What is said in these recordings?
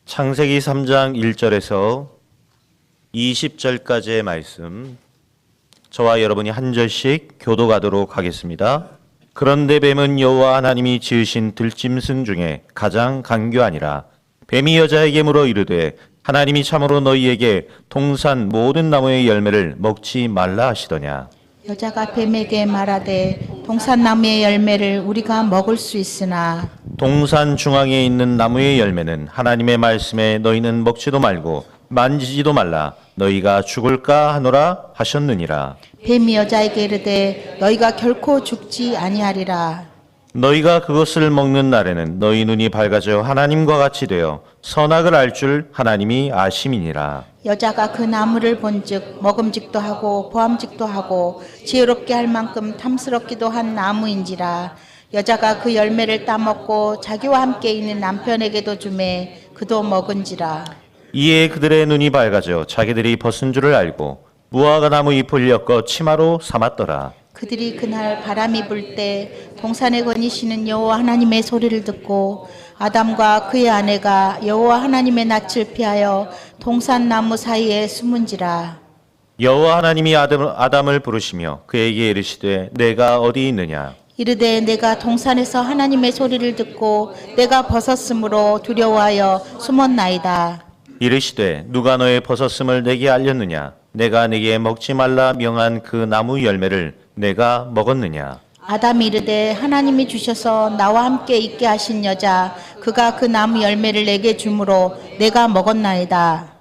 창세기 3장 1절에서 20절까지의 말씀, 저와 여러분이 한 절씩 교독하도록 하겠습니다. 그런데 뱀은 여호와 하나님이 지으신 들짐승 중에 가장 간교하니라. 뱀이 여자에게 물어 이르되 하나님이 참으로 너희에게 동산 모든 나무의 열매를 먹지 말라 하시더냐. 여자가 뱀에게 말하되 동산나무의 열매를 우리가 먹을 수 있으나 동산 중앙에 있는 나무의 열매는 하나님의 말씀에 너희는 먹지도 말고 만지지도 말라 너희가 죽을까 하노라 하셨느니라. 뱀이 여자에게 이르되 너희가 결코 죽지 아니하리라. 너희가 그것을 먹는 날에는 너희 눈이 밝아져 하나님과 같이 되어 선악을 알 줄 하나님이 아심이니라. 여자가 그 나무를 본즉 먹음직도 하고 보암직도 하고 지혜롭게 할 만큼 탐스럽기도 한 나무인지라. 여자가 그 열매를 따먹고 자기와 함께 있는 남편에게도 주매 그도 먹은지라. 이에 그들의 눈이 밝아져 자기들이 벗은 줄을 알고 무화과 나무 잎을 엮어 치마로 삼았더라. 그들이 그날 바람이 불 때 동산에 거니시는 여호와 하나님의 소리를 듣고 아담과 그의 아내가 여호와 하나님의 낯을 피하여 동산나무 사이에 숨은지라. 여호와 하나님이 아담을 부르시며 그에게 이르시되 내가 어디 있느냐. 이르되 내가 동산에서 하나님의 소리를 듣고 내가 벗었으므로 두려워하여 숨었나이다. 이르시되 누가 너의 벗었음을 내게 알렸느냐. 내가 네게 먹지 말라 명한 그 나무 열매를 내가 먹었느냐. 아담이 이르되 하나님이 주셔서 나와 함께 있게 하신 여자 그가 그 나무 열매를 내게 주므로 내가 먹었나이다.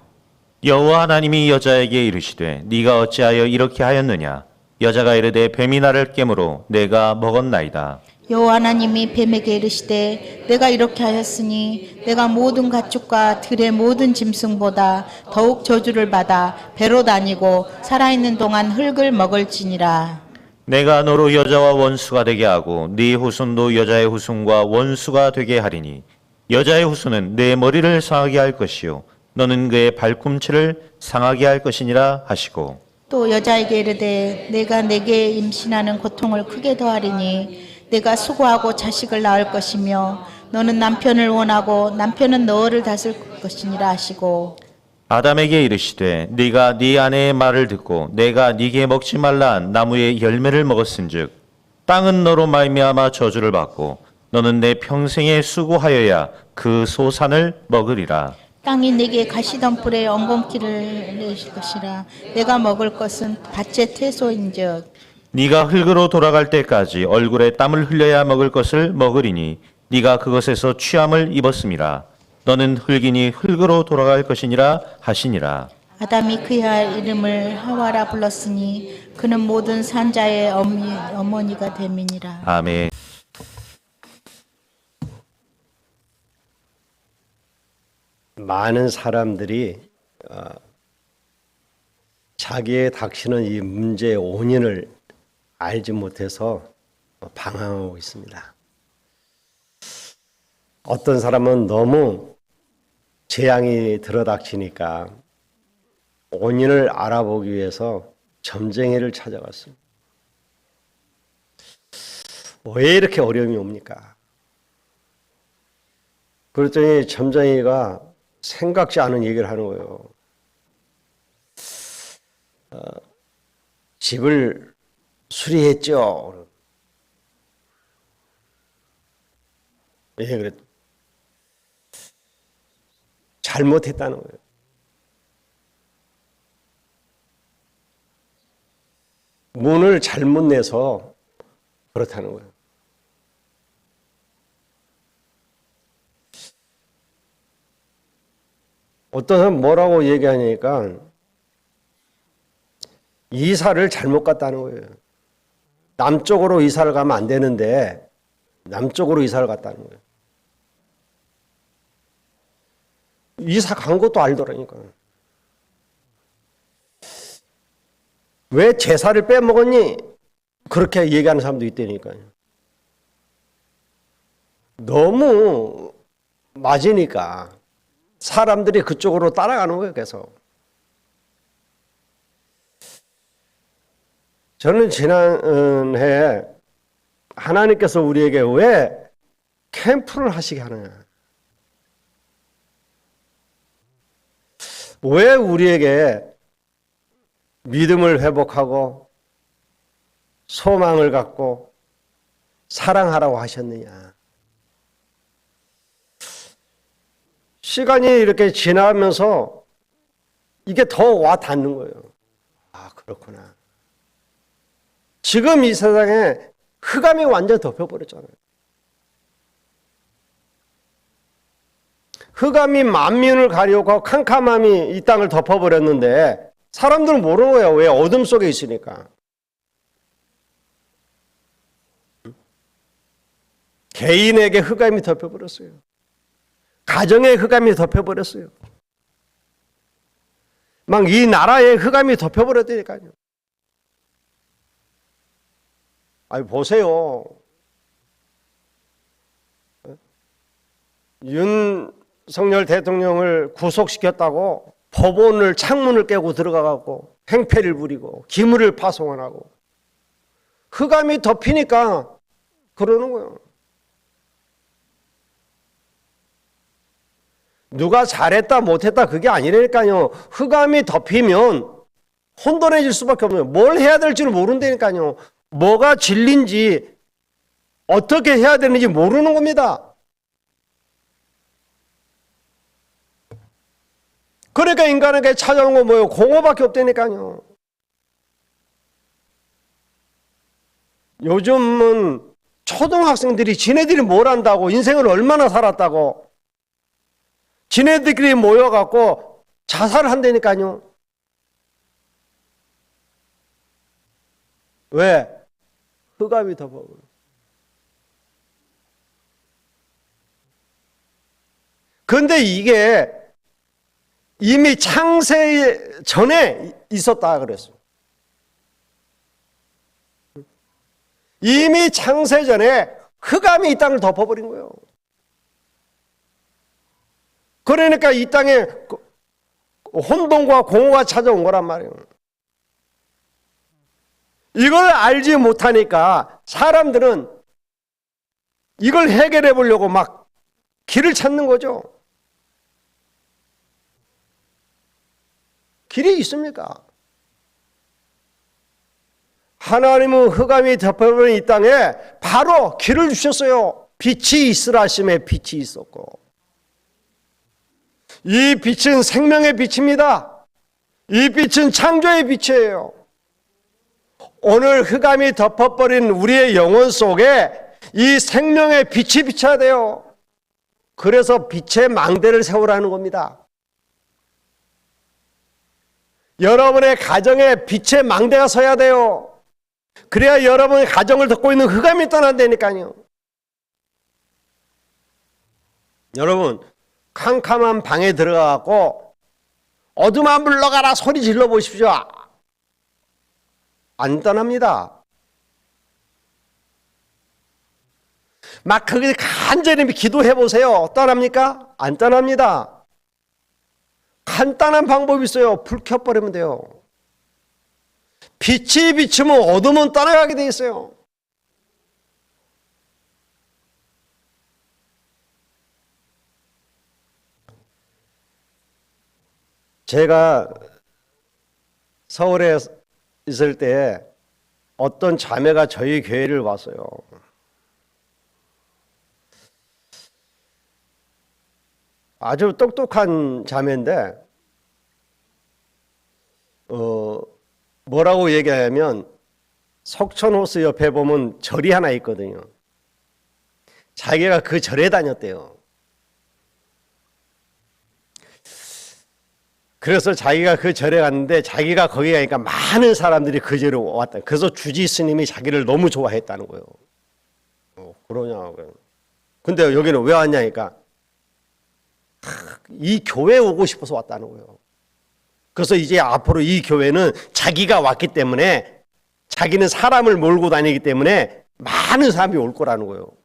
여호와 하나님이 여자에게 이르시되 네가 어찌하여 이렇게 하였느냐. 여자가 이르되 뱀이 나를 깨므로 내가 먹었나이다. 여호와 하나님이 뱀에게 이르시되 내가 이렇게 하였으니 내가 모든 가축과 들의 모든 짐승보다 더욱 저주를 받아 배로 다니고 살아있는 동안 흙을 먹을지니라. 내가 너로 여자와 원수가 되게 하고 네 후손도 여자의 후손과 원수가 되게 하리니 여자의 후손은 내 머리를 상하게 할 것이요 너는 그의 발꿈치를 상하게 할 것이니라 하시고 또 여자에게 이르되 내가 내게 임신하는 고통을 크게 더하리니 내가 수고하고 자식을 낳을 것이며 너는 남편을 원하고 남편은 너를 다스릴 것이니라 하시고 아담에게 이르시되 네가 네 아내의 말을 듣고 내가 네게 먹지 말라 한 나무의 열매를 먹었은즉 땅은 너로 말미암아 저주를 받고 너는 내 평생에 수고하여야 그 소산을 먹으리라. 땅이 내게 가시덤불에 엉겅퀴를 내실 것이라. 내가 먹을 것은 밭의 채소인즉 네가 흙으로 돌아갈 때까지 얼굴에 땀을 흘려야 먹을 것을 먹으리니 네가 그것에서 취함을 입었음이라. 너는 흙이니 흙으로 돌아갈 것이니라 하시니라. 아담이 그의 이름을 하와라 불렀으니 그는 모든 산자의 어머니가 됨이니라. 아멘. 많은 사람들이 자기의 닥치는 이 문제의 원인을 알지 못해서 방황하고 있습니다. 어떤 사람은 너무 재앙이 들어닥치니까 원인을 알아보기 위해서 점쟁이를 찾아갔습니다. 왜 이렇게 어려움이 옵니까? 그랬더니 점쟁이가 생각지 않은 얘기를 하는 거예요. 집을 수리했죠. 예, 그랬. 잘못했다는 거예요. 문을 잘못 내서 그렇다는 거예요. 어떤 사람 뭐라고 얘기하니까 이사를 잘못 갔다는 거예요. 남쪽으로 이사를 가면 안 되는데 남쪽으로 이사를 갔다는 거예요. 이사 간 것도 알더라니까. 왜 제사를 빼먹었니? 그렇게 얘기하는 사람도 있다니까요. 너무 맞으니까 사람들이 그쪽으로 따라가는 거예요, 계속. 저는 지난해 하나님께서 우리에게 왜 캠프를 하시게 하느냐. 왜 우리에게 믿음을 회복하고 소망을 갖고 사랑하라고 하셨느냐? 시간이 이렇게 지나면서 이게 더 와 닿는 거예요. 아, 그렇구나. 지금 이 세상에 흑암이 완전히 덮여버렸잖아요. 흑암이 만민을 가리고 캄캄함이 이 땅을 덮어버렸는데 사람들은 모르는 거예요. 왜? 어둠 속에 있으니까. 개인에게 흑암이 덮여버렸어요. 가정에 흑암이 덮여버렸어요. 막 이 나라에 흑암이 덮여버렸다니까요. 아니, 보세요. 윤석열 대통령을 구속시켰다고 법원을 창문을 깨고 들어가고 행패를 부리고 기물을 파송하고 흑암이 덮이니까 그러는 거예요. 누가 잘했다 못했다 그게 아니라니까요. 흑암이 덮이면 혼돈해질 수밖에 없어요. 뭘 해야 될지를 모른다니까요. 뭐가 진리인지 어떻게 해야 되는지 모르는 겁니다. 그러니까 인간에게 찾아온 건 뭐예요? 공허밖에 없다니까요. 요즘은 초등학생들이 지네들이 뭘 안다고, 인생을 얼마나 살았다고 지네들끼리 모여갖고 자살을 한다니까요. 왜? 흑암이 덮어버려. 그런데 이게 이미 창세 전에 있었다 그랬어요. 이미 창세 전에 흑암이 이 땅을 덮어버린 거예요. 그러니까 이 땅에 혼돈과 공허가 찾아온 거란 말이에요. 이걸 알지 못하니까 사람들은 이걸 해결해 보려고 막 길을 찾는 거죠. 길이 있습니까? 하나님은 흑암이 덮여버린 이 땅에 바로 길을 주셨어요. 빛이 있으라 하심에 빛이 있었고, 이 빛은 생명의 빛입니다. 이 빛은 창조의 빛이에요. 오늘 흑암이 덮어버린 우리의 영혼 속에 이 생명의 빛이 비쳐야 돼요. 그래서 빛의 망대를 세우라는 겁니다. 여러분의 가정에 빛의 망대가 서야 돼요. 그래야 여러분의 가정을 덮고 있는 흑암이 떠난다니까요. 여러분, 캄캄한 방에 들어가고 어둠아 물러가라 소리 질러 보십시오. 안 떠납니다. 막 거기서 간절히 기도해 보세요. 떠납니까? 안 떠납니다. 간단한 방법이 있어요. 불 켜버리면 돼요. 빛이 비추면 어둠은 떠나가게 돼 있어요. 제가 서울에 있을 때 어떤 자매가 저희 교회를 왔어요. 아주 똑똑한 자매인데 뭐라고 얘기하냐면 석촌호수 옆에 보면 절이 하나 있거든요. 자기가 그 절에 다녔대요. 그래서 자기가 그 절에 갔는데 자기가 거기 가니까 많은 사람들이 그 절에 왔다. 그래서 주지 스님이 자기를 너무 좋아했다는 거예요. 그러냐고요. 근데 여기는 왜 왔냐니까 이 교회에 오고 싶어서 왔다는 거예요. 그래서 이제 앞으로 이 교회는 자기가 왔기 때문에 자기는 사람을 몰고 다니기 때문에 많은 사람이 올 거라는 거예요.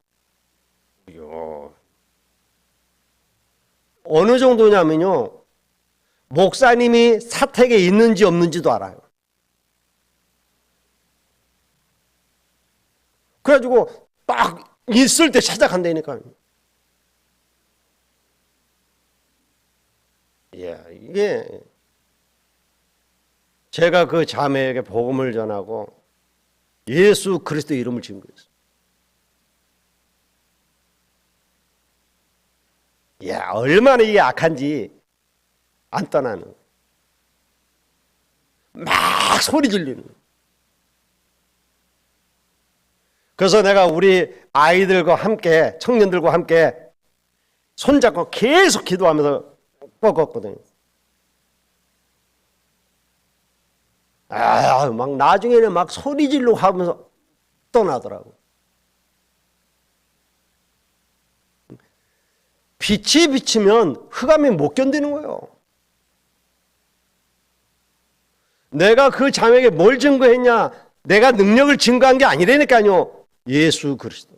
어느 정도냐면요. 목사님이 사택에 있는지 없는지도 알아요. 그래가지고 딱 있을 때 찾아간다니까요. 이게 제가 그 자매에게 복음을 전하고 예수 그리스도 이름을 증거했어요. 얼마나 이게 악한지 안 떠나는, 막 소리 지르는. 그래서 내가 우리 아이들과 함께, 청년들과 함께 손잡고 계속 기도하면서 꺾었거든요. 막 나중에는 막 소리 지르고 하면서 떠나더라고. 빛이 비치면 흑암이 못 견디는 거예요. 내가 그 자매에게 뭘 증거했냐? 내가 능력을 증거한 게 아니라니까요. 예수 그리스도.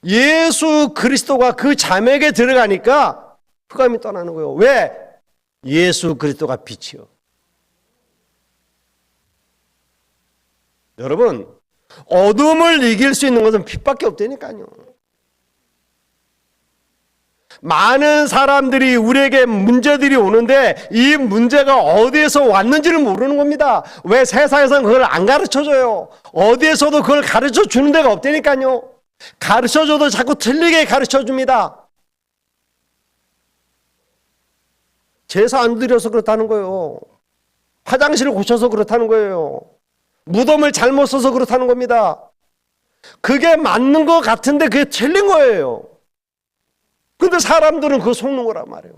예수 그리스도가 그 자매에게 들어가니까 흑암이 떠나는 거예요. 왜? 예수 그리스도가 빛이요. 여러분, 어둠을 이길 수 있는 것은 빛밖에 없다니까요. 많은 사람들이 우리에게 문제들이 오는데 이 문제가 어디에서 왔는지를 모르는 겁니다. 왜 세상에서는 그걸 안 가르쳐줘요? 어디에서도 그걸 가르쳐 주는 데가 없다니까요. 가르쳐줘도 자꾸 틀리게 가르쳐줍니다. 제사 안 드려서 그렇다는 거예요. 화장실을 고쳐서 그렇다는 거예요. 무덤을 잘못 써서 그렇다는 겁니다. 그게 맞는 것 같은데 그게 틀린 거예요. 근데 사람들은 그거 속는 거란 말이에요.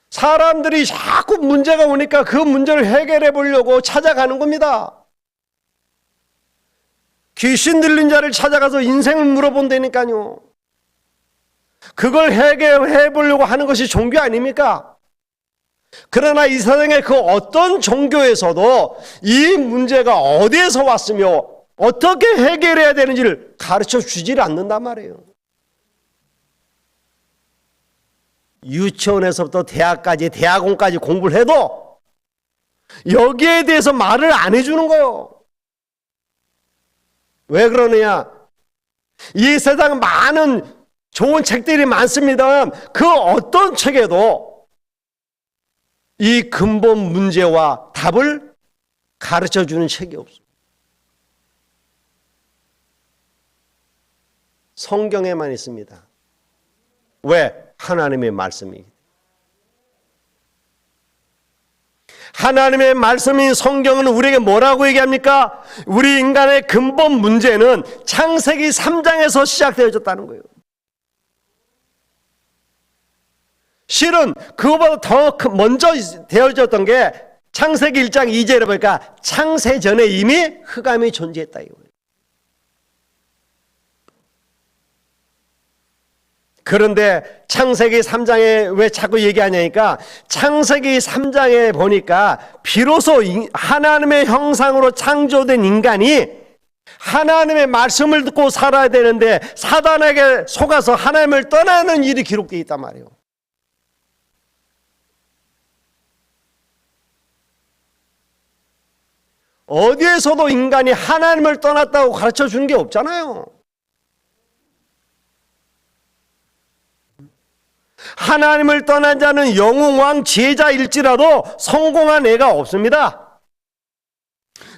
사람들이 자꾸 문제가 오니까 그 문제를 해결해 보려고 찾아가는 겁니다. 귀신 들린 자를 찾아가서 인생을 물어본다니까요. 그걸 해결해 보려고 하는 것이 종교 아닙니까? 그러나 이 세상의 그 어떤 종교에서도 이 문제가 어디에서 왔으며 어떻게 해결해야 되는지를 가르쳐 주질 않는단 말이에요. 유치원에서부터 대학까지, 대학원까지 공부를 해도 여기에 대해서 말을 안 해주는 거예요. 왜 그러느냐? 이 세상 많은 좋은 책들이 많습니다. 그 어떤 책에도 이 근본 문제와 답을 가르쳐 주는 책이 없어요. 성경에만 있습니다. 왜? 하나님의 말씀이기. 하나님의 말씀인 성경은 우리에게 뭐라고 얘기합니까? 우리 인간의 근본 문제는 창세기 3장에서 시작되어졌다는 거예요. 실은 그거보다 더 먼저 되어졌던 게 창세기 1장 2절에 보니까 창세 전에 이미 흑암이 존재했다 이거예요. 그런데 창세기 3장에 왜 자꾸 얘기하냐니까 창세기 3장에 보니까 비로소 하나님의 형상으로 창조된 인간이 하나님의 말씀을 듣고 살아야 되는데 사단에게 속아서 하나님을 떠나는 일이 기록되어 있단 말이에요. 어디에서도 인간이 하나님을 떠났다고 가르쳐 주는 게 없잖아요. 하나님을 떠난 자는 영웅왕 지혜자일지라도 성공한 애가 없습니다.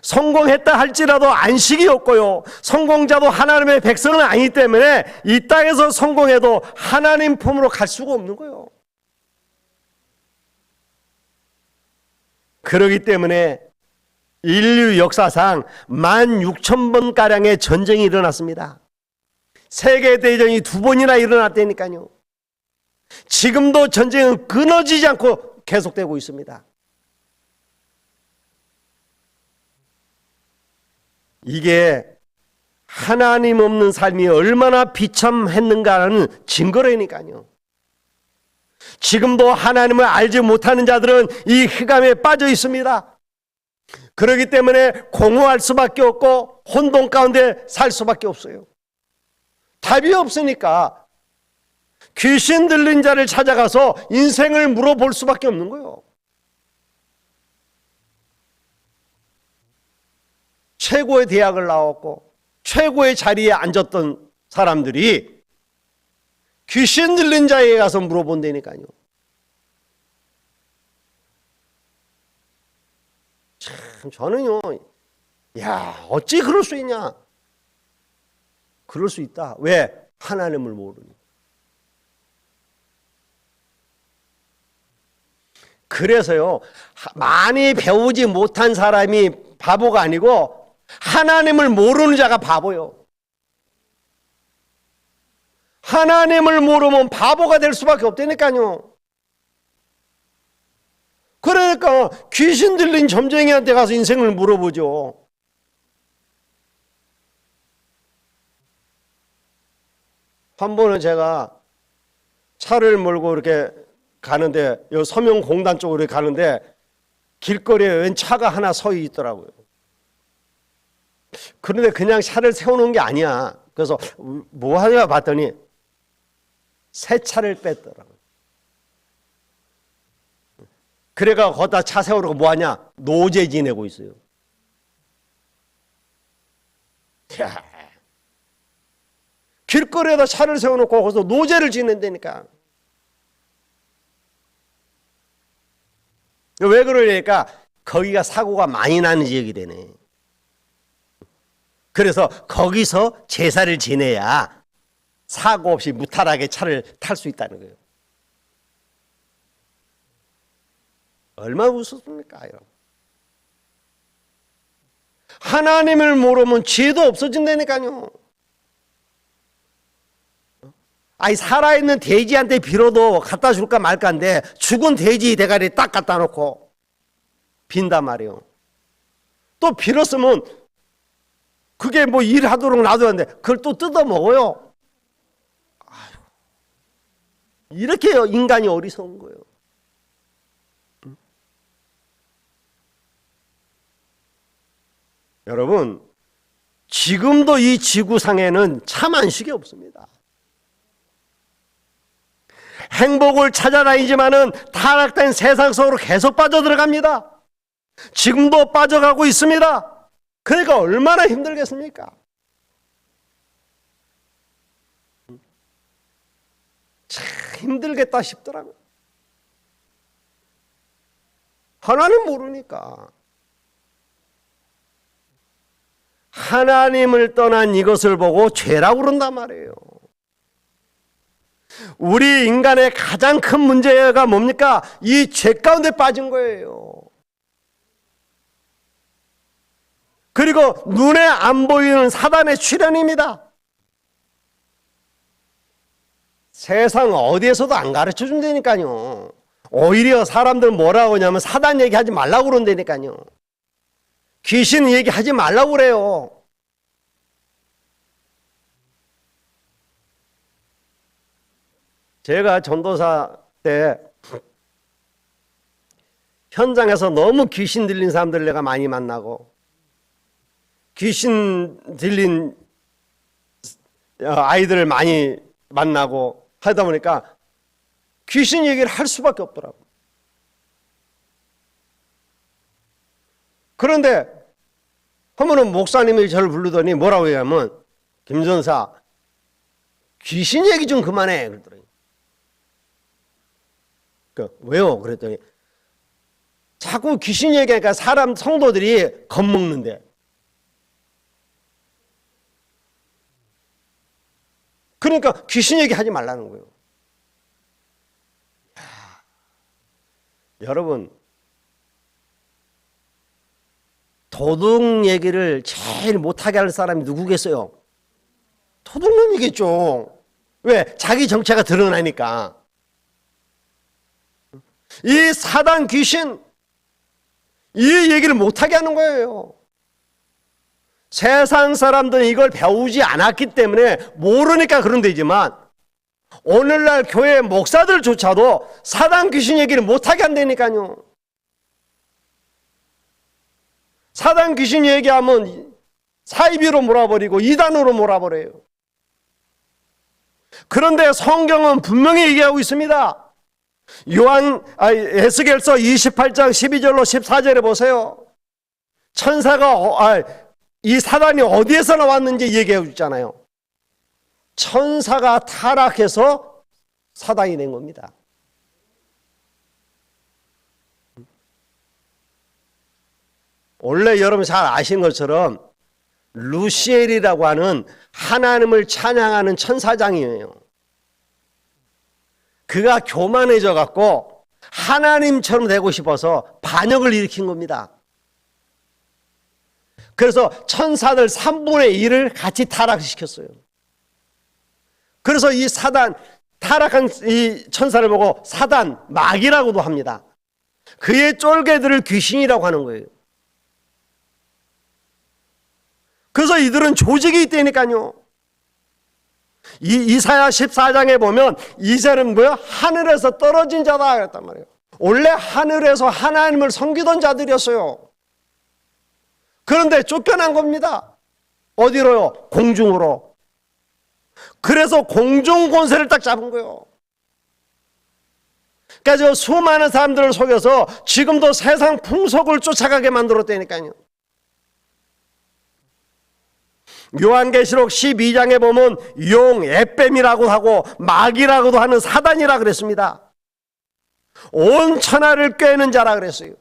성공했다 할지라도 안식이 없고요. 성공자도 하나님의 백성은 아니기 때문에 이 땅에서 성공해도 하나님 품으로 갈 수가 없는 거예요. 그렇기 때문에 인류 역사상 16,000번가량의 전쟁이 일어났습니다. 세계대전이 2번이나 일어났다니까요. 지금도 전쟁은 끊어지지 않고 계속되고 있습니다. 이게 하나님 없는 삶이 얼마나 비참했는가라는 증거라니까요. 지금도 하나님을 알지 못하는 자들은 이 흑암에 빠져 있습니다. 그렇기 때문에 공허할 수밖에 없고 혼돈 가운데 살 수밖에 없어요. 답이 없으니까 귀신 들린 자를 찾아가서 인생을 물어볼 수밖에 없는 거예요. 최고의 대학을 나왔고 최고의 자리에 앉았던 사람들이 귀신 들린 자에게 가서 물어본다니까요. 참 저는요, 야, 어찌 그럴 수 있냐? 그럴 수 있다. 왜? 하나님을 모르니. 그래서요, 많이 배우지 못한 사람이 바보가 아니고 하나님을 모르는 자가 바보요. 하나님을 모르면 바보가 될 수밖에 없다니까요. 그러니까 귀신 들린 점쟁이한테 가서 인생을 물어보죠. 한 번은 제가 차를 몰고 이렇게 가는데, 요 서명공단 쪽으로 가는데 길거리에 웬 차가 하나 서 있더라고요. 그런데 그냥 차를 세워놓은 게 아니야. 그래서 뭐 하냐 봤더니 새 차를 뺐더라고요. 그래가 거기다 차 세우려고 뭐 하냐? 노제 지내고 있어요. 야, 길거리에다 차를 세워놓고 거기서 노제를 지낸다니까. 왜 그러냐니까 거기가 사고가 많이 나는 지역이 되네. 그래서 거기서 제사를 지내야 사고 없이 무탈하게 차를 탈 수 있다는 거예요. 얼마나 우습습니까? 하나님을 모르면 죄도 없어진다니까요. 아니, 살아있는 돼지한테 빌어도 갖다 줄까 말까인데 죽은 돼지 대가리 딱 갖다 놓고 빈단 말이에요. 또 빌었으면 그게 뭐 일하도록 놔두는데 그걸 또 뜯어 먹어요. 아유, 이렇게 인간이 어리석은 거예요. 여러분, 지금도 이 지구상에는 참 안식이 없습니다. 행복을 찾아다니지만은 타락된 세상 속으로 계속 빠져들어갑니다. 지금도 빠져가고 있습니다. 그러니까 얼마나 힘들겠습니까? 참 힘들겠다 싶더라고요. 하나님 모르니까. 하나님을 떠난 이것을 보고 죄라고 그런단 말이에요. 우리 인간의 가장 큰 문제가 뭡니까? 이 죄 가운데 빠진 거예요. 그리고 눈에 안 보이는 사단의 출현입니다. 세상 어디에서도 안 가르쳐 준다니까요. 오히려 사람들 뭐라고 하냐면 사단 얘기하지 말라고 그런다니까요. 귀신 얘기하지 말라고 그래요. 제가 전도사 때 현장에서 너무 귀신 들린 사람들 내가 많이 만나고 귀신 들린 아이들을 많이 만나고 하다 보니까 귀신 얘기를 할 수밖에 없더라고요. 그런데 한 번은 목사님이 저를 부르더니 뭐라고 얘기하면 김 전사 귀신 얘기 좀 그만해 그러더라고요. 왜요? 그랬더니 자꾸 귀신 얘기하니까 사람 성도들이 겁먹는데. 그러니까 귀신 얘기하지 말라는 거예요. 여러분, 도둑 얘기를 제일 못하게 할 사람이 누구겠어요? 도둑놈이겠죠. 왜? 자기 정체가 드러나니까. 이 사단 귀신, 이 얘기를 못하게 하는 거예요. 세상 사람들은 이걸 배우지 않았기 때문에 모르니까 그런 데지만 오늘날 교회 목사들조차도 사단 귀신 얘기를 못하게 한다니까요. 사단 귀신 얘기하면 사이비로 몰아버리고 이단으로 몰아버려요. 그런데 성경은 분명히 얘기하고 있습니다. 에스겔서 28장 12절로 14절에 보세요. 천사가 이 사단이 어디에서 나왔는지 얘기해 주잖아요. 천사가 타락해서 사단이 된 겁니다. 원래 여러분 잘 아시는 것처럼 루시엘이라고 하는 하나님을 찬양하는 천사장이에요. 그가 교만해져 갖고 하나님처럼 되고 싶어서 반역을 일으킨 겁니다. 그래서 천사들 3분의 1을 같이 타락시켰어요. 그래서 이 사단, 타락한 이 천사를 보고 사단, 마귀라고도 합니다. 그의 쫄개들을 귀신이라고 하는 거예요. 그래서 이들은 조직이 있다니까요. 이사야 14장에 보면 이새는 뭐야? 하늘에서 떨어진 자다 그랬단 말이에요. 원래 하늘에서 하나님을 섬기던 자들이었어요. 그런데 쫓겨난 겁니다. 어디로요? 공중으로. 그래서 공중 권세를 딱 잡은 거예요. 그러니까 저 수많은 사람들을 속여서 지금도 세상 풍속을 쫓아가게 만들었다니까요. 요한계시록 12장에 보면 용, 에뱀이라고 하고 마귀라고도 하는 사단이라 그랬습니다. 온 천하를 꿰는 자라 그랬어요.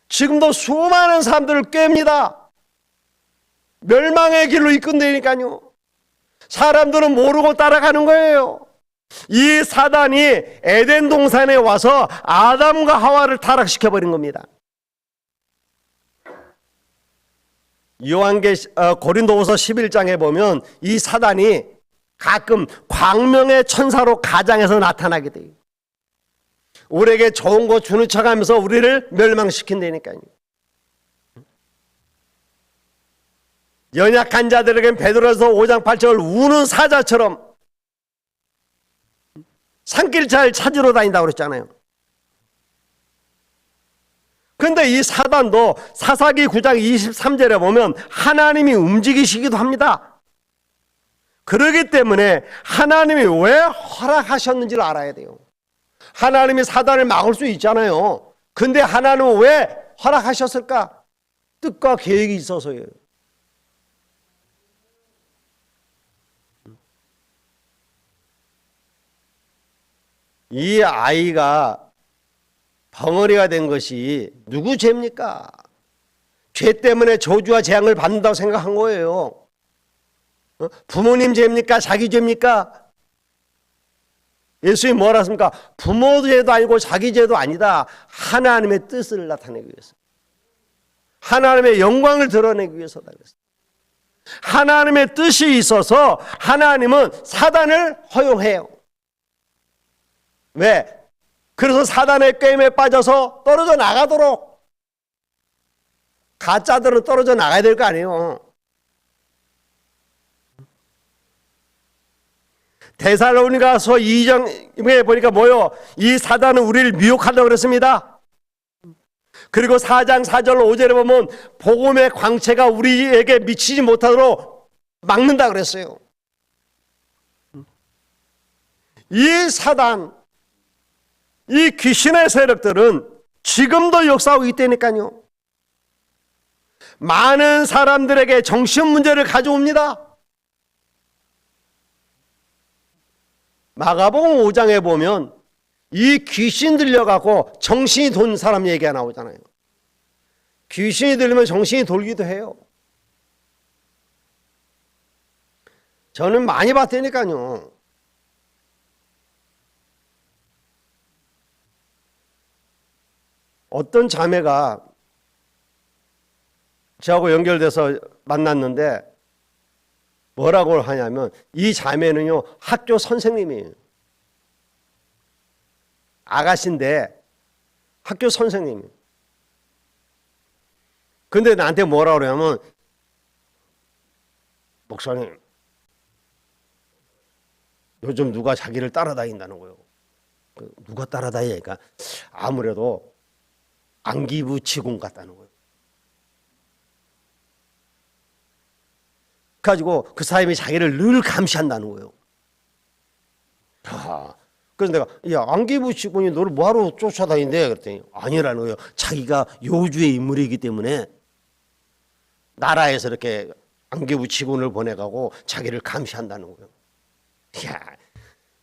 지금도 수많은 사람들을 꿰입니다. 멸망의 길로 이끈다니까요. 사람들은 모르고 따라가는 거예요. 이 사단이 에덴 동산에 와서 아담과 하와를 타락시켜버린 겁니다. 고린도후서 11장에 보면 이 사단이 가끔 광명의 천사로 가장해서 나타나게 돼요. 우리에게 좋은 거 주는 척하면서 우리를 멸망시킨다니까요. 연약한 자들에겐 베드로서 5장 8절을 우는 사자처럼 산길 잘 찾으러 다닌다고 그랬잖아요. 그런데 이 사단도 사사기 9장 23절에 보면 하나님이 움직이시기도 합니다. 그렇기 때문에 하나님이 왜 허락하셨는지를 알아야 돼요. 하나님이 사단을 막을 수 있잖아요. 근데 하나님은 왜 허락하셨을까? 뜻과 계획이 있어서요. 이 아이가 벙어리가 된 것이 누구 죄입니까? 죄 때문에 저주와 재앙을 받는다고 생각한 거예요. 부모님 죄입니까? 자기 죄입니까? 예수님이 뭐라 했습니까? 부모 죄도 아니고 자기 죄도 아니다. 하나님의 뜻을 나타내기 위해서. 하나님의 영광을 드러내기 위해서다 그랬어요. 하나님의 뜻이 있어서 하나님은 사단을 허용해요. 왜? 그래서 사단의 꾀임에 빠져서 떨어져 나가도록. 가짜들은 떨어져 나가야 될 거 아니에요. 데살로니가서 2장에 보니까 뭐요? 이 사단은 우리를 미혹한다고 그랬습니다. 그리고 4장 4절 5절에 보면 복음의 광채가 우리에게 미치지 못하도록 막는다 그랬어요. 이 사단, 이 귀신의 세력들은 지금도 역사하고 있다니까요. 많은 사람들에게 정신 문제를 가져옵니다. 마가복음 5장에 보면 이 귀신 들려갖고 정신이 돈 사람 얘기가 나오잖아요. 귀신이 들리면 정신이 돌기도 해요. 저는 많이 봤다니까요. 어떤 자매가 저하고 연결돼서 만났는데 뭐라고 하냐면 이 자매는요 학교 선생님이에요. 아가씨인데 학교 선생님이에요. 근데 나한테 뭐라고 그러냐면 목사님 요즘 누가 자기를 따라다닌다는 거예요. 누가 따라다니니까 아무래도 안기부치공 같다는 거예요. 가지고 그 사람이 자기를 늘 감시한다는 거예요. 그래서 내가 야 안기부치공이 너를 뭐하러 쫓아다닌대? 그랬더니 아니라는 거예요. 자기가 요주의 인물이기 때문에 나라에서 이렇게 안개부 직원을 보내가고 자기를 감시한다는 거예요. 이야,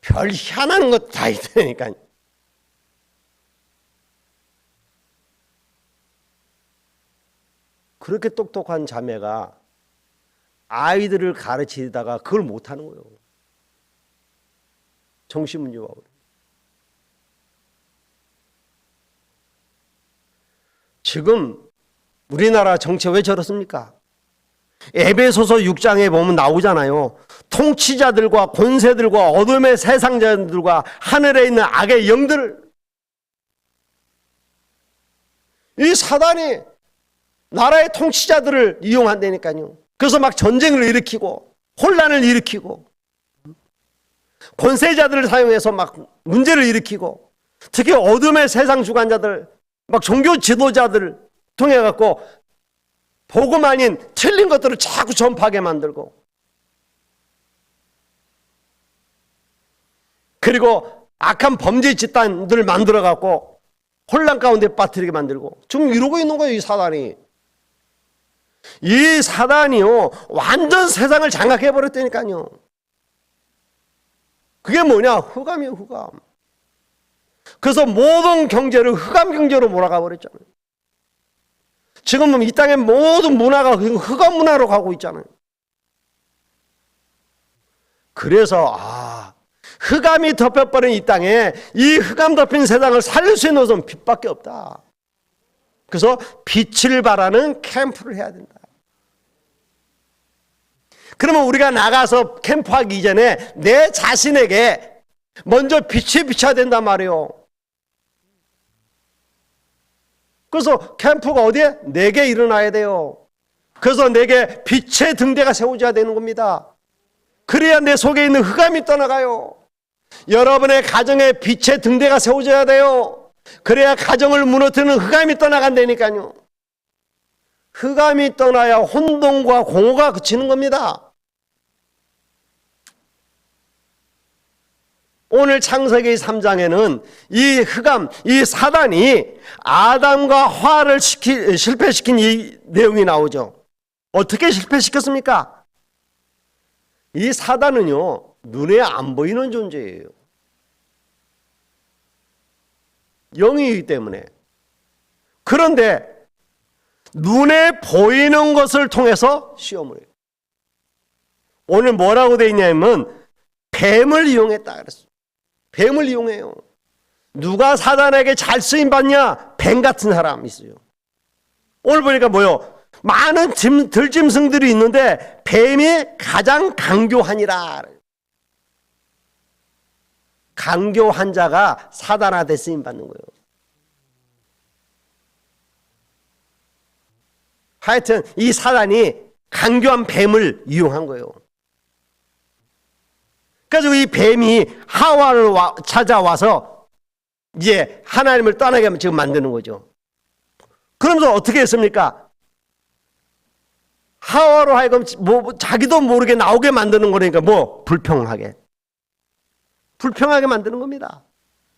별 희한한 것 다 있다니까. 그렇게 똑똑한 자매가 아이들을 가르치다가 그걸 못하는 거예요. 정신문제가 오고. 지금 우리나라 정치 왜 저렇습니까? 에베소서 6장에 보면 나오잖아요. 통치자들과 권세들과 어둠의 세상자들과 하늘에 있는 악의 영들, 이 사단이 나라의 통치자들을 이용한다니까요. 그래서 막 전쟁을 일으키고 혼란을 일으키고 권세자들을 사용해서 막 문제를 일으키고, 특히 어둠의 세상 주관자들, 막 종교 지도자들 통해 갖고 복음 아닌 틀린 것들을 자꾸 전파하게 만들고, 그리고 악한 범죄 집단들을 만들어 갖고 혼란 가운데 빠뜨리게 만들고, 지금 이러고 있는 거예요, 이 사단이. 이 사단이요, 완전 세상을 장악해 버렸다니까요. 그게 뭐냐? 흑암이에요, 흑암. 그래서 모든 경제를 흑암 경제로 몰아가 버렸잖아요. 지금은 이 땅의 모든 문화가 흑암 문화로 가고 있잖아요. 그래서 흑암이 덮여버린 이 땅에 이 흑암 덮인 세상을 살릴 수 있는 것은 빛밖에 없다. 그래서 빛을 발하는 캠프를 해야 된다. 그러면 우리가 나가서 캠프하기 이전에 내 자신에게 먼저 빛이 비춰야 된단 말이에요. 그래서 캠프가 어디에? 내게 일어나야 돼요. 그래서 내게 빛의 등대가 세워져야 되는 겁니다. 그래야 내 속에 있는 흑암이 떠나가요. 여러분의 가정에 빛의 등대가 세워져야 돼요. 그래야 가정을 무너뜨리는 흑암이 떠나간다니까요. 흑암이 떠나야 혼돈과 공허가 그치는 겁니다. 오늘 창세기 3장에는 이 흑암, 이 사단이 아담과 하와를 실패시킨 이 내용이 나오죠. 어떻게 실패시켰습니까? 이 사단은요, 눈에 안 보이는 존재예요. 영이기 때문에. 그런데 눈에 보이는 것을 통해서 시험을 해요. 오늘 뭐라고 되어 있냐면 뱀을 이용했다 그랬어요. 뱀을 이용해요. 누가 사단에게 잘 쓰임 받냐? 뱀 같은 사람 있어요. 오늘 보니까 뭐요? 많은 들짐승들이 있는데 뱀이 가장 강교하니라. 강교한 자가 사단한테 쓰임 받는 거예요. 하여튼 이 사단이 강교한 뱀을 이용한 거예요. 그래서 이 뱀이 하와를 찾아와서 이제 하나님을 떠나게 지금 만드는 거죠. 그러면서 어떻게 했습니까? 하와로 하여금 자기도 모르게 나오게 만드는 거니까 불평하게 만드는 겁니다.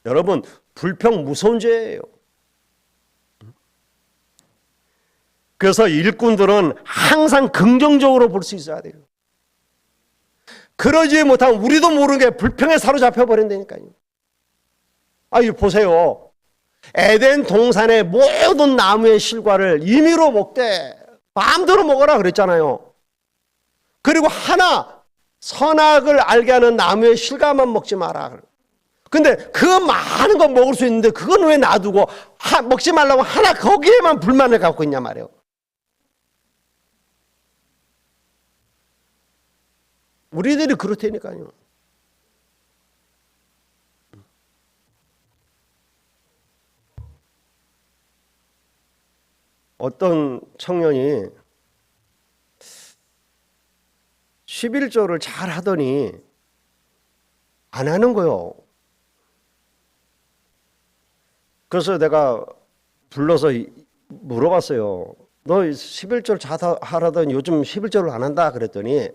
여러분, 불평 무서운 죄예요. 그래서 일꾼들은 항상 긍정적으로 볼 수 있어야 돼요. 그러지 못하면 우리도 모르게 불평에 사로잡혀 버린다니까요. 이거 보세요. 에덴 동산의 모든 나무의 실과를 임의로 먹되 마음대로 먹어라 그랬잖아요. 그리고 하나 선악을 알게 하는 나무의 실과만 먹지 마라. 근데 그 많은 거 먹을 수 있는데 그건 왜 놔두고 먹지 말라고 하나 거기에만 불만을 갖고 있냐 말이에요. 우리들이 그렇다니까요. 어떤 청년이 11조를 잘 하더니 안 하는 거예요. 그래서 내가 불러서 물어봤어요. 너 11조를 잘 하라더니 요즘 11조를 안 한다 그랬더니,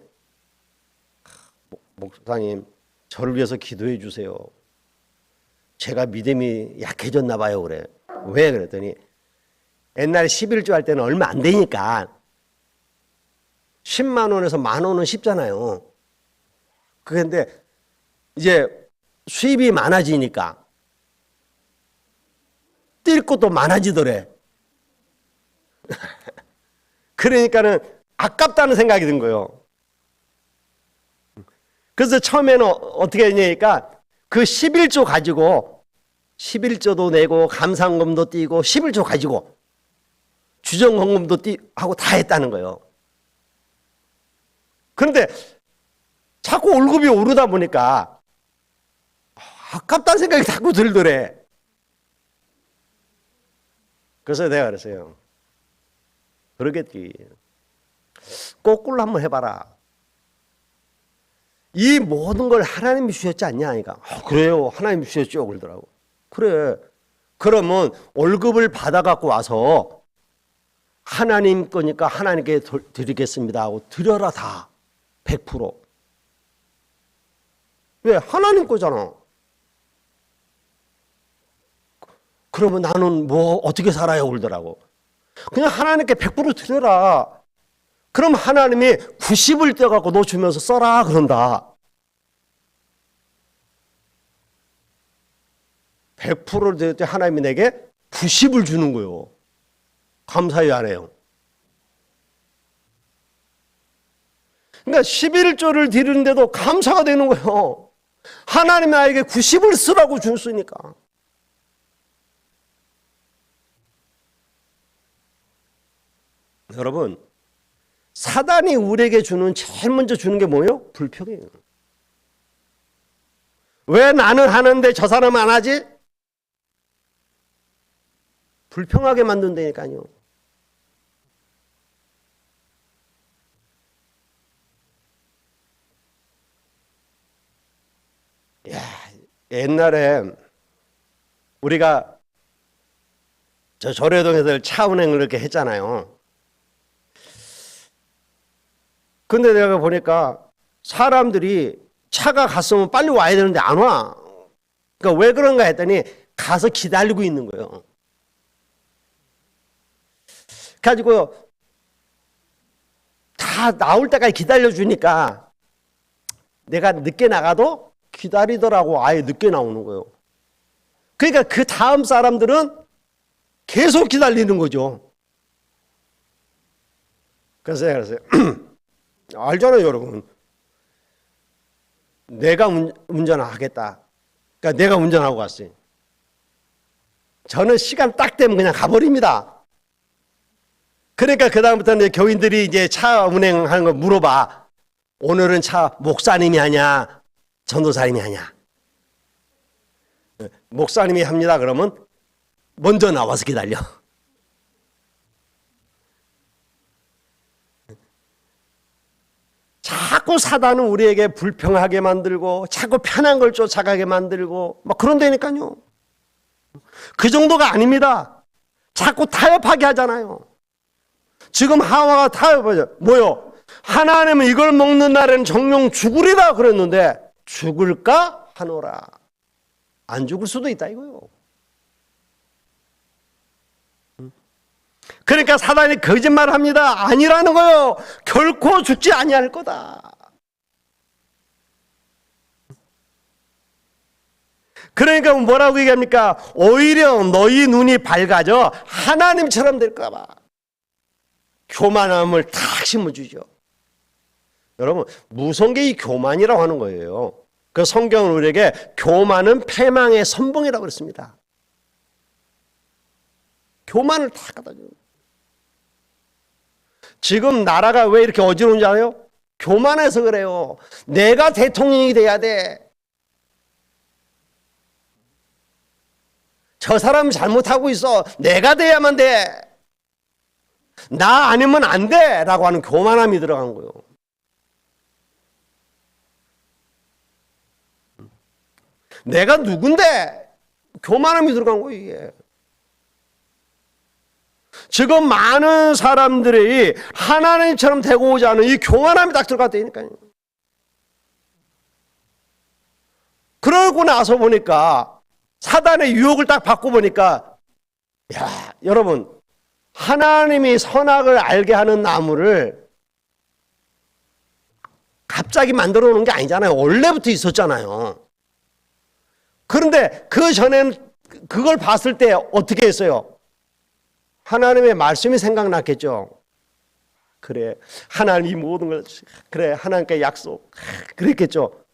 목사님, 저를 위해서 기도해 주세요. 제가 믿음이 약해졌나 봐요. 그래. 왜? 그랬더니 옛날에 11조 할 때는 얼마 안 되니까 10만 원에서 10,000원은 쉽잖아요. 그런데 이제 수입이 많아지니까 뛸 것도 많아지더래. 그러니까는 아깝다는 생각이 든 거예요. 그래서 처음에는 어떻게 했냐니까 그 11조 가지고 11조도 내고 감상금도 띄고 11조 가지고 주정헌금도 하고 다 했다는 거예요. 그런데 자꾸 월급이 오르다 보니까 아깝다는 생각이 자꾸 들더래. 그래서 내가 그랬어요. 그러겠지. 거꾸로 한번 해봐라. 이 모든 걸 하나님이 주셨지 않냐 하니까 그래요. 하나님이 주셨죠. 그러더라고. 그래. 그러면 월급을 받아갖고 와서 하나님 거니까 하나님께 드리겠습니다 하고 드려라 다. 100%. 왜? 하나님 거잖아. 그러면 나는 뭐 어떻게 살아요? 그러더라고. 그냥 하나님께 100% 드려라. 그럼 하나님이 90을 떼어갖고 너 주면서 써라 그런다. 100%를 드릴 때 하나님이 내게 90을 주는 거예요. 감사히 안 해요. 그러니까 11조를 드리는데도 감사가 되는 거예요. 하나님이 나에게 90을 쓰라고 줬으니까. 여러분, 사단이 우리에게 주는 제일 먼저 주는 게 뭐예요? 불평이에요. 왜 나는 하는데 저 사람은 안 하지? 불평하게 만든다니까요. 야, 옛날에 우리가 저 조례동에서 차 운행을 이렇게 했잖아요. 근데 내가 보니까 사람들이 차가 갔으면 빨리 와야 되는데 안 와. 그러니까 왜 그런가 했더니 가서 기다리고 있는 거예요. 가지고 다 나올 때까지 기다려주니까 내가 늦게 나가도 기다리더라고. 아예 늦게 나오는 거예요. 그러니까 그 다음 사람들은 계속 기다리는 거죠. 그래서 내가 그랬어요. 알잖아요, 여러분. 내가 운전하겠다. 그러니까 내가 운전하고 갔어요. 저는 시간 딱 되면 그냥 가버립니다. 그러니까 그다음부터는 교인들이 이제 차 운행하는 거 물어봐. 오늘은 차 목사님이 하냐, 전도사님이 하냐. 목사님이 합니다. 그러면 먼저 나와서 기다려. 자꾸 사단은 우리에게 불평하게 만들고 자꾸 편한 걸 쫓아가게 만들고 막 그런다니까요. 그 정도가 아닙니다. 자꾸 타협하게 하잖아요. 지금 하와가 타협하죠. 뭐요? 하나님은 이걸 먹는 날에는 정령 죽으리라 그랬는데 죽을까 하노라. 안 죽을 수도 있다 이거요. 그러니까 사단이 거짓말을 합니다. 아니라는 거예요. 결코 죽지 아니할 거다. 그러니까 뭐라고 얘기합니까? 오히려 너희 눈이 밝아져 하나님처럼 될까 봐. 교만함을 탁 심어주죠. 여러분, 무서운 게 이 교만이라고 하는 거예요. 그 성경은 우리에게 교만은 패망의 선봉이라고 그랬습니다. 교만을 다 갖다 줘요. 지금 나라가 왜 이렇게 어지러운지 알아요? 교만해서 그래요. 내가 대통령이 돼야 돼. 저 사람 잘못하고 있어. 내가 돼야만 돼. 나 아니면 안 돼. 라고 하는 교만함이 들어간 거예요. 내가 누군데? 교만함이 들어간 거예요, 이게. 지금 많은 사람들이 하나님처럼 되고자 하는 이 교만함이 딱 들어갔다니까요. 그러고 나서 보니까 사단의 유혹을 딱 받고 보니까 야, 여러분 하나님이 선악을 알게 하는 나무를 갑자기 만들어 놓은 게 아니잖아요. 원래부터 있었잖아요. 그런데 그 전에는 그걸 봤을 때 어떻게 했어요? 하나님의 말씀이 생각났겠죠. 그래, 하나님이 모든 걸, 그래, 하나님께 약속, 그랬겠죠.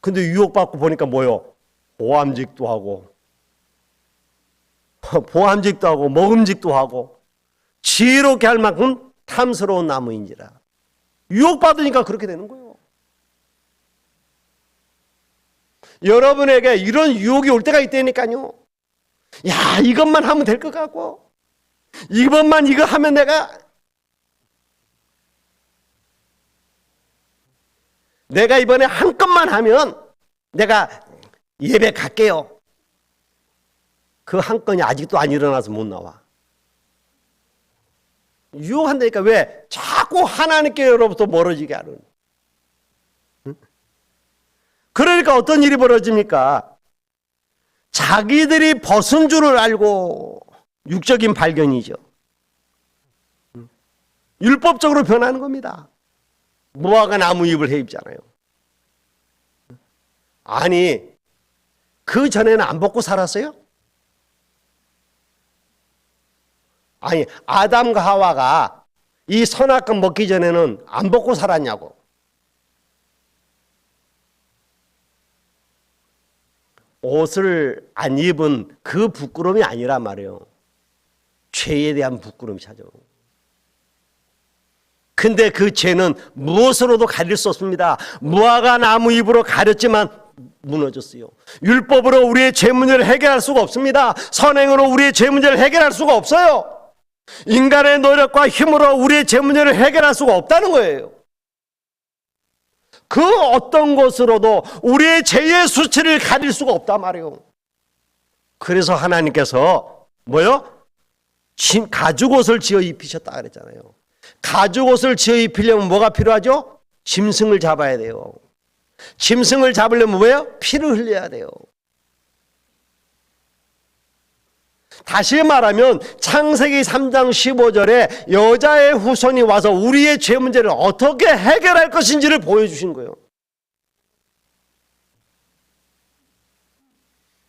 근데 유혹받고 보니까 뭐요? 보암직도 하고, 먹음직도 하고, 지혜롭게 할 만큼 탐스러운 나무인지라. 유혹받으니까 그렇게 되는 거예요. 여러분에게 이런 유혹이 올 때가 있다니까요. 야, 이것만 하면 될 것 같고, 이거 하면 내가 이번에 한 건만 하면 내가 예배 갈게요. 그 한 건이 아직도 안 일어나서 못 나와. 유혹한다니까. 왜? 자꾸 하나님께로부터 멀어지게 하는. 그러니까 어떤 일이 벌어집니까? 자기들이 벗은 줄을 알고, 육적인 발견이죠. 율법적으로 변하는 겁니다. 무화과 나무 잎을 해입잖아요. 아니, 그 전에는 안 벗고 살았어요? 아니, 아담과 하와가 이 선악과 먹기 전에는 안 벗고 살았냐고. 옷을 안 입은 그 부끄러움이 아니란 말이에요. 죄에 대한 부끄러움이 찾아오고. 근데 그 죄는 무엇으로도 가릴 수 없습니다. 무화과 나무 잎으로 가렸지만 무너졌어요. 율법으로 우리의 죄 문제를 해결할 수가 없습니다. 선행으로 우리의 죄 문제를 해결할 수가 없어요. 인간의 노력과 힘으로 우리의 죄 문제를 해결할 수가 없다는 거예요. 그 어떤 것으로도 우리의 죄의 수치를 가릴 수가 없단 말이에요. 그래서 하나님께서 뭐요? 가죽옷을 지어 입히셨다 그랬잖아요. 가죽옷을 지어 입히려면 뭐가 필요하죠? 짐승을 잡아야 돼요. 짐승을 잡으려면 뭐예요? 피를 흘려야 돼요. 다시 말하면 창세기 3장 15절에 여자의 후손이 와서 우리의 죄 문제를 어떻게 해결할 것인지를 보여주신 거예요.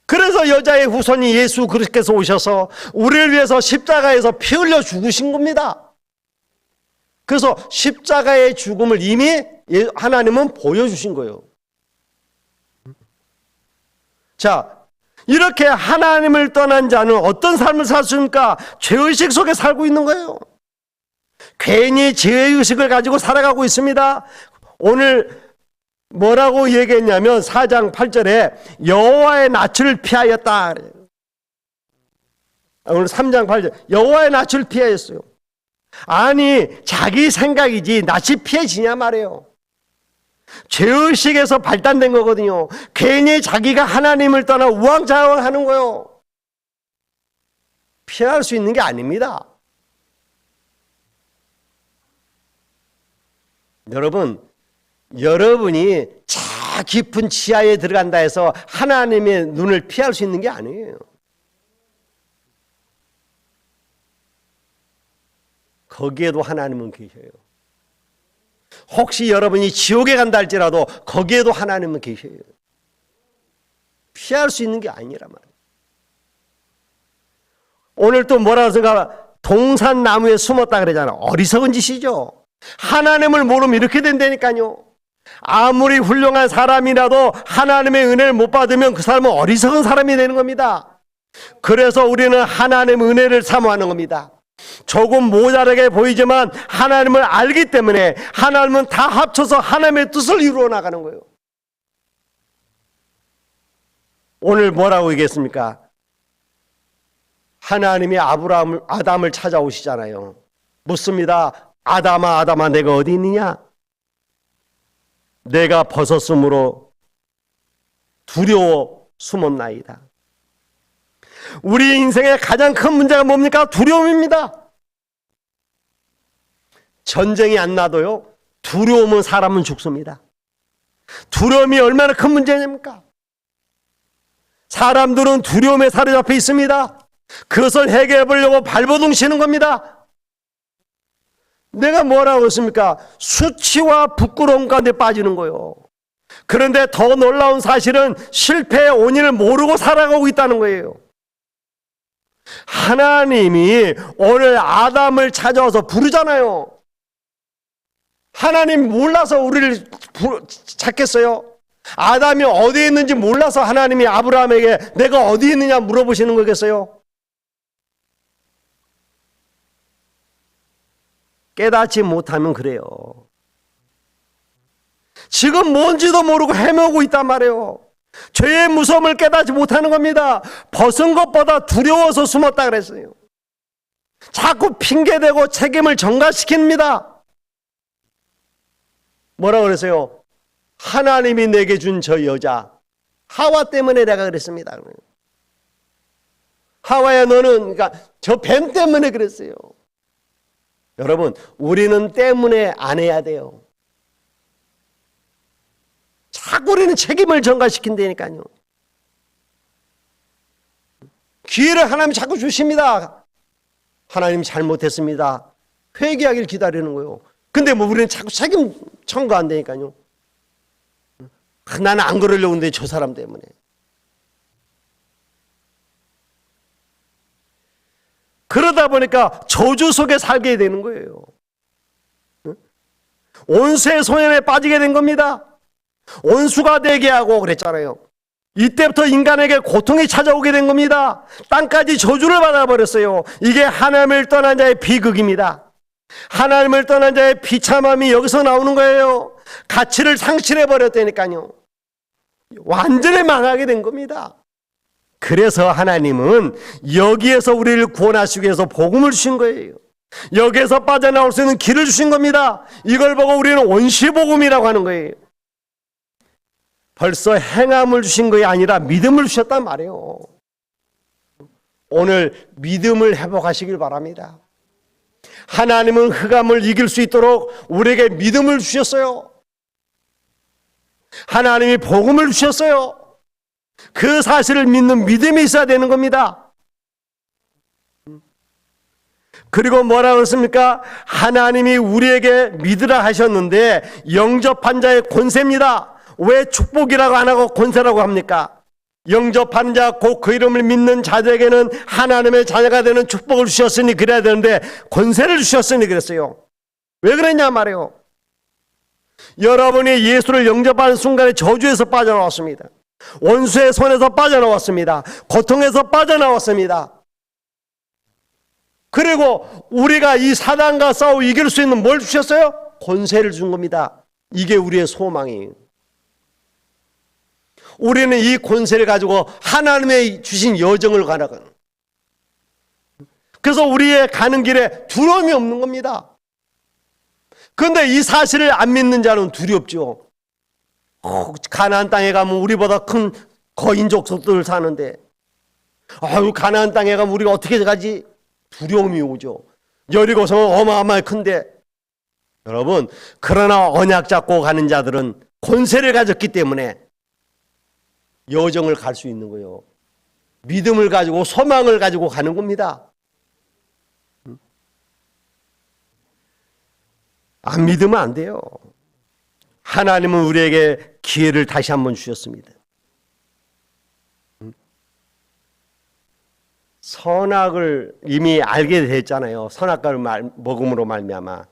그래서 여자의 후손이 예수 그리스도께서 오셔서 우리를 위해서 십자가에서 피 흘려 죽으신 겁니다. 그래서 십자가의 죽음을 이미 하나님은 보여주신 거예요. 자, 이렇게 하나님을 떠난 자는 어떤 삶을 살 수 있습니까? 죄의식 속에 살고 있는 거예요. 괜히 죄의식을 가지고 살아가고 있습니다. 오늘 뭐라고 얘기했냐면 4장 8절에 여호와의 낯을 피하였다. 오늘 3장 8절 여호와의 낯을 피하였어요. 아니, 자기 생각이지 낯이 피해지냐 말이에요. 죄의식에서 발단된 거거든요. 괜히 자기가 하나님을 떠나 우왕좌왕하는 거예요. 피할 수 있는 게 아닙니다. 여러분이 자 깊은 지하에 들어간다 해서 하나님의 눈을 피할 수 있는 게 아니에요. 거기에도 하나님은 계셔요. 혹시 여러분이 지옥에 간다 할지라도 거기에도 하나님은 계셔요. 피할 수 있는 게 아니란 말이에요. 오늘 또 뭐라고 생각하? 동산나무에 숨었다 그러잖아요. 어리석은 짓이죠. 하나님을 모르면 이렇게 된다니까요. 아무리 훌륭한 사람이라도 하나님의 은혜를 못 받으면 그 사람은 어리석은 사람이 되는 겁니다. 그래서 우리는 하나님의 은혜를 사모하는 겁니다. 조금 모자라게 보이지만 하나님을 알기 때문에 하나님은 다 합쳐서 하나님의 뜻을 이루어 나가는 거예요. 오늘 뭐라고 얘기했습니까? 하나님이 아담을 찾아오시잖아요. 묻습니다. 아담아 내가 어디 있느냐? 내가 벗었으므로 두려워 숨었나이다. 우리 인생의 가장 큰 문제가 뭡니까? 두려움입니다. 전쟁이 안 나도요, 두려움은 사람은 죽습니다. 두려움이 얼마나 큰 문제입니까? 사람들은 두려움에 사로잡혀 있습니다. 그것을 해결해 보려고 발버둥 치는 겁니다. 내가 뭐라고 했습니까? 수치와 부끄러움 가운데 빠지는 거예요. 그런데 더 놀라운 사실은 실패의 원인을 모르고 살아가고 있다는 거예요. 하나님이 오늘 아담을 찾아와서 부르잖아요. 하나님 몰라서 우리를 찾겠어요? 아담이 어디에 있는지 몰라서 하나님이 아브라함에게 내가 어디 있느냐 물어보시는 거겠어요? 깨닫지 못하면 그래요. 지금 뭔지도 모르고 헤매고 있단 말이에요. 죄의 무서움을 깨닫지 못하는 겁니다. 벗은 것보다 두려워서 숨었다 그랬어요. 자꾸 핑계대고 책임을 전가시킵니다. 뭐라고 그랬어요? 하나님이 내게 준 저 여자 하와 때문에 내가 그랬습니다. 하와야 너는 그러니까 저 뱀 때문에 그랬어요. 여러분, 우리는 때문에 안 해야 돼요. 자꾸 우리는 책임을 전가시킨다니까요. 기회를 하나님이 자꾸 주십니다. 하나님 잘못했습니다. 회개하길 기다리는 거예요. 근데 뭐 우리는 자꾸 책임 청구 안 되니까요. 나는 안 그러려고 했는데 저 사람 때문에. 그러다 보니까 저주 속에 살게 되는 거예요. 원수의 손에 빠지게 된 겁니다. 원수가 되게 하고 그랬잖아요. 이때부터 인간에게 고통이 찾아오게 된 겁니다. 땅까지 저주를 받아버렸어요. 이게 하나님을 떠난 자의 비극입니다. 하나님을 떠난 자의 비참함이 여기서 나오는 거예요. 가치를 상실해버렸다니까요. 완전히 망하게 된 겁니다. 그래서 하나님은 여기에서 우리를 구원하시기 위해서 복음을 주신 거예요. 여기에서 빠져나올 수 있는 길을 주신 겁니다. 이걸 보고 우리는 원시복음이라고 하는 거예요. 벌써 행함을 주신 것이 아니라 믿음을 주셨단 말이에요. 오늘 믿음을 회복하시길 바랍니다. 하나님은 흑암을 이길 수 있도록 우리에게 믿음을 주셨어요. 하나님이 복음을 주셨어요. 그 사실을 믿는 믿음이 있어야 되는 겁니다. 그리고 뭐라고 했습니까? 하나님이 우리에게 믿으라 하셨는데 영접한 자의 권세입니다. 왜 축복이라고 안 하고 권세라고 합니까? 영접한 자 곧 그 이름을 믿는 자들에게는 하나님의 자녀가 되는 축복을 주셨으니 그래야 되는데 권세를 주셨으니 그랬어요. 왜 그랬냐 말이에요. 여러분이 예수를 영접하는 순간에 저주에서 빠져나왔습니다. 원수의 손에서 빠져나왔습니다. 고통에서 빠져나왔습니다. 그리고 우리가 이 사단과 싸워 이길 수 있는 뭘 주셨어요? 권세를 준 겁니다. 이게 우리의 소망이에요. 우리는 이 권세를 가지고 하나님의 주신 여정을 가나가는. 그래서 우리의 가는 길에 두려움이 없는 겁니다. 그런데 이 사실을 안 믿는 자는 두렵죠. 가나안 땅에 가면 우리보다 큰 거인족속들 사는데 가나안 땅에 가면 우리가 어떻게 가지? 두려움이 오죠. 여리고성은 어마어마하게 큰데 여러분, 그러나 언약 잡고 가는 자들은 권세를 가졌기 때문에 여정을 갈 수 있는 거예요. 믿음을 가지고 소망을 가지고 가는 겁니다. 안 믿으면 안 돼요. 하나님은 우리에게 기회를 다시 한번 주셨습니다. 선악을 이미 알게 됐잖아요. 선악과를 먹음으로 말미암아.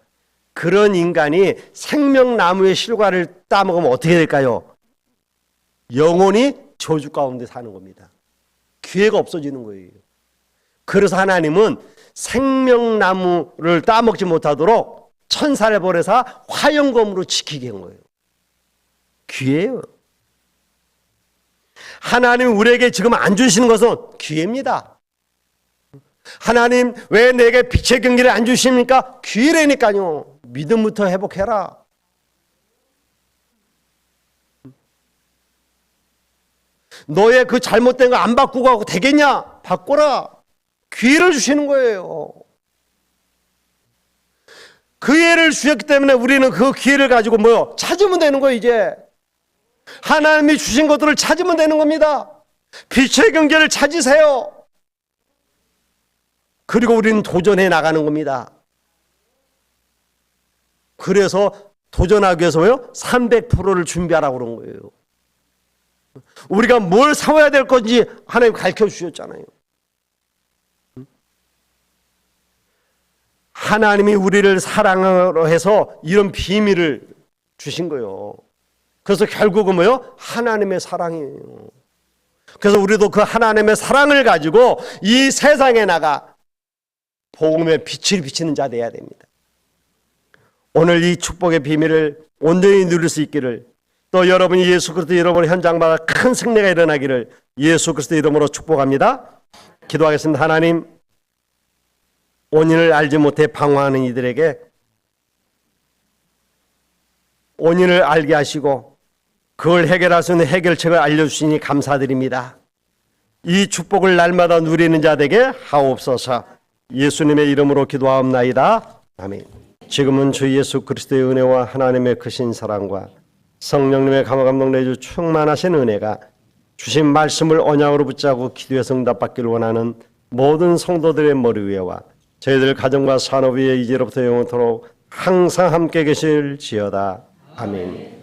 그런 인간이 생명나무의 실과를 따먹으면 어떻게 될까요? 영원히 저주 가운데 사는 겁니다. 기회가 없어지는 거예요. 그래서 하나님은 생명나무를 따먹지 못하도록 천사를 보내서 화영검으로 지키게 한 거예요. 기회예요. 하나님 우리에게 지금 안 주시는 것은 기회입니다. 하나님 왜 내게 빛의 경기를 안 주십니까? 기회라니까요. 믿음부터 회복해라. 너의 그 잘못된 거 안 바꾸고 하고 되겠냐? 바꿔라. 기회를 주시는 거예요. 그 기회를 주셨기 때문에 우리는 그 기회를 가지고 뭐요? 찾으면 되는 거예요. 이제 하나님이 주신 것들을 찾으면 되는 겁니다. 빛의 경계를 찾으세요. 그리고 우리는 도전해 나가는 겁니다. 그래서 도전하기 위해서 왜요? 300%를 준비하라고 그런 거예요. 우리가 뭘 사와야 될 건지 하나님 가르쳐 주셨잖아요. 하나님이 우리를 사랑으로 해서 이런 비밀을 주신 거예요. 그래서 결국은 뭐예요? 하나님의 사랑이에요. 그래서 우리도 그 하나님의 사랑을 가지고 이 세상에 나가 복음의 빛을 비치는 자 되어야 됩니다. 오늘 이 축복의 비밀을 온전히 누릴 수 있기를, 또 여러분이 예수 그리스도 이름으로 현장마다 큰 승리가 일어나기를 예수 그리스도 이름으로 축복합니다. 기도하겠습니다. 하나님, 원인을 알지 못해 방황하는 이들에게 원인을 알게 하시고 그걸 해결할 수 있는 해결책을 알려주시니 감사드립니다. 이 축복을 날마다 누리는 자 되게 하옵소서. 예수님의 이름으로 기도하옵나이다. 아멘. 지금은 주 예수 그리스도의 은혜와 하나님의 크신 사랑과 성령님의 감화감동 내주 충만하신 은혜가 주신 말씀을 언약으로 붙잡고 기도에서 응답받기를 원하는 모든 성도들의 머리 위에와 저희들 가정과 산업 위에 이제로부터 영원토록 항상 함께 계실지어다. 아멘.